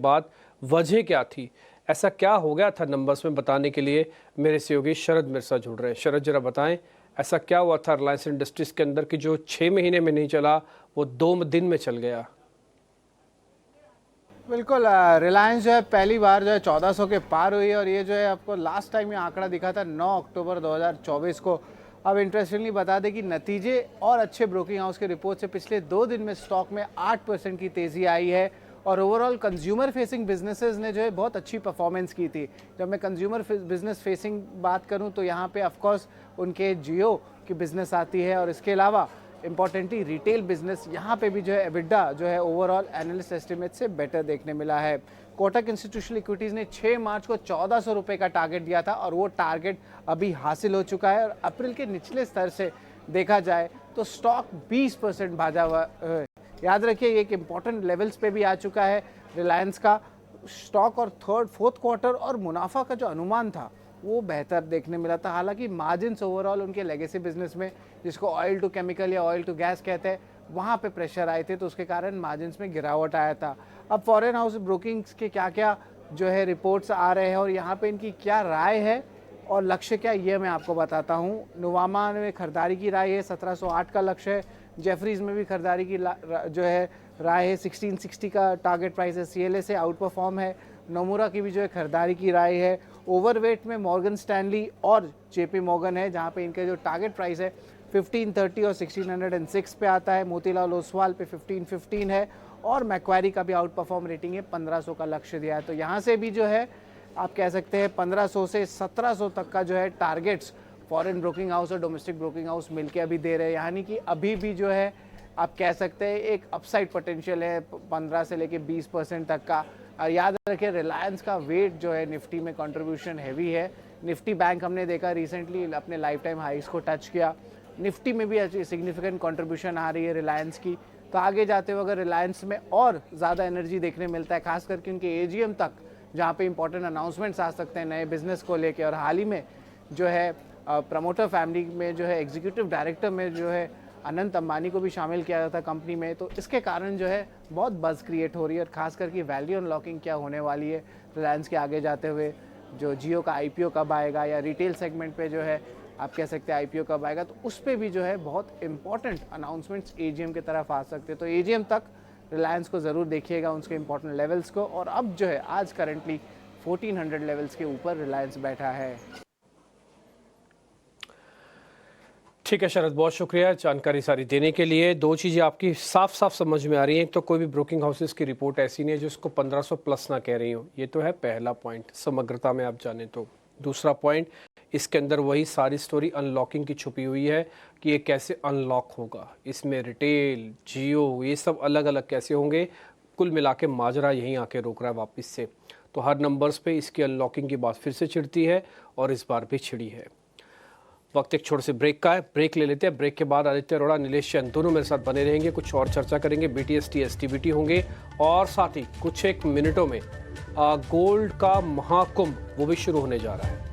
बाद वजह क्या थी, ऐसा क्या हो गया था नंबर्स में, बताने के लिए मेरे सहयोगी शरद मिर्जा जुड़ रहे हैं। शरद, जरा बताएं ऐसा क्या हुआ था रिलायंस इंडस्ट्रीज के अंदर कि जो 6 महीने में नहीं चला वो 2 दिन में चल गया। बिल्कुल, रिलायंस जो है पहली बार जो है 1400 के पार हुई और ये जो है आपको लास्ट टाइम ये आंकड़ा दिखा था 9 अक्टूबर 2024 को। अब इंटरेस्टिंगली बता दें कि नतीजे और अच्छे ब्रोकिंग हाउस के रिपोर्ट से पिछले 2 दिन में स्टॉक में 8% की तेज़ी आई है और ओवरऑल कंज्यूमर फेसिंग बिजनेसेस ने जो है बहुत अच्छी परफॉर्मेंस की थी। जब मैं कंज्यूमर बिजनेस फेसिंग बात करूं तो यहाँ पे ऑफकोर्स उनके जियो की बिजनेस आती है और इसके अलावा इंपॉर्टेंटली रिटेल बिजनेस, यहाँ पे भी जो है एबिडा जो है ओवरऑल एनालिस्ट एस्टिमेट से बेटर देखने मिला है। कोटक इंस्टीट्यूशनल इक्विटीज़ ने 6 मार्च को 1400 रुपये का टारगेट दिया था और वो टारगेट अभी हासिल हो चुका है और अप्रैल के निचले स्तर से देखा जाए तो स्टॉक 20% भाजा हुआ है। याद रखिए एक इम्पॉर्टेंट लेवल्स पे भी आ चुका है रिलायंस का स्टॉक और फोर्थ क्वार्टर और मुनाफा का जो अनुमान था वो बेहतर देखने मिला था। हालांकि मार्जिन्स ओवरऑल उनके लेगेसी बिजनेस में, जिसको ऑयल टू केमिकल या ऑयल टू गैस कहते हैं, वहाँ पे प्रेशर आए थे तो उसके कारण मार्जिन्स में गिरावट आया था। अब फॉरेन हाउस ब्रोकिंग्स के क्या क्या जो है रिपोर्ट्स आ रहे हैं और यहाँ पे इनकी क्या राय है और लक्ष्य क्या, ये मैं आपको बताता हूँ। नुवामा में खरीदारी की राय है 1708 का लक्ष्य है। जेफरीज में भी खरीदारी की जो है राय है 1660 का टारगेट प्राइस है। CLA से आउट परफॉर्म है। नोमुरा की भी जो है खरीदारी की राय है। ओवरवेट में मॉर्गन स्टैनली और JP मॉर्गन है जहाँ पे इनके जो टारगेट प्राइस है 1530 और 1606 पे आता है। मोतीलाल ओसवाल पे 1515 है और मैक्वारी का भी आउट परफॉर्म रेटिंग है 1500 का लक्ष्य दिया है। तो यहाँ से भी जो है आप कह सकते हैं 1500 से 1700 तक का जो है टारगेट्स फॉरेन ब्रोकिंग हाउस और डोमेस्टिक ब्रोकिंग हाउस मिलके अभी दे रहे हैं। यानी कि अभी भी जो है आप कह सकते हैं एक अपसाइड पोटेंशियल है 15 से लेके 20% तक का। और याद रखिए रिलायंस का वेट जो है निफ्टी में कंट्रीब्यूशन हैवी है। निफ्टी बैंक हमने देखा रिसेंटली अपने लाइफ टाइम हाइस को टच किया। निफ्टी में भी अच्छी सिग्निफिकेंट कंट्रीब्यूशन आ रही है रिलायंस की। तो आगे जाते हुए अगर रिलायंस में और ज़्यादा एनर्जी देखने मिलता है, खास करके उनके AGM तक जहाँ पे इंपॉर्टेंट अनाउंसमेंट्स आ सकते हैं नए बिजनेस को लेके, और हाल ही में जो है प्रमोटर फैमिली में जो है एग्जीक्यूटिव डायरेक्टर में जो है अनंत अंबानी को भी शामिल किया जाता है कंपनी में, तो इसके कारण जो है बहुत बज़ क्रिएट हो रही है और खास करके वैल्यू अनलॉकिंग क्या होने वाली है रिलायंस के आगे जाते हुए। जो जियो का IPO कब आएगा या रिटेल सेगमेंट पे जो है आप कह सकते हैं IPO कब आएगा, तो उस पर भी जो है बहुत इंपॉर्टेंट अनाउंसमेंट्स AGM की तरफ आ सकते हैं। तो AGM तक रिलायंस को ज़रूर देखिएगा उनके इंपॉर्टेंट लेवल्स को। और अब जो है आज करंटली 1400 लेवल्स के ऊपर रिलायंस बैठा है। ठीक है शरद, बहुत शुक्रिया जानकारी सारी देने के लिए। 2 चीज़ें आपकी साफ साफ समझ में आ रही हैं। एक तो कोई भी ब्रोकिंग हाउसेस की रिपोर्ट ऐसी नहीं है जो इसको 1500 प्लस ना कह रही हो, ये तो है पहला पॉइंट समग्रता में आप जाने तो। दूसरा पॉइंट, इसके अंदर वही सारी स्टोरी अनलॉकिंग की छुपी हुई है कि ये कैसे अनलॉक होगा, इसमें रिटेल जियो ये सब अलग अलग कैसे होंगे। कुल मिला के माजरा यहीं आके रोक रहा है वापस से। तो हर नंबर्स पे इसकी अनलॉकिंग की बात फिर से छिड़ती है और इस बार भी छिड़ी है। वक्त एक छोटे से ब्रेक का है, ब्रेक ले लेते हैं। ब्रेक के बाद आदित्य अरोड़ा, नीलेश चंद दोनों मेरे साथ बने रहेंगे, कुछ और चर्चा करेंगे। BTST STBT होंगे और साथ ही कुछ एक मिनटों में गोल्ड का महाकुंभ वो भी शुरू होने जा रहा है।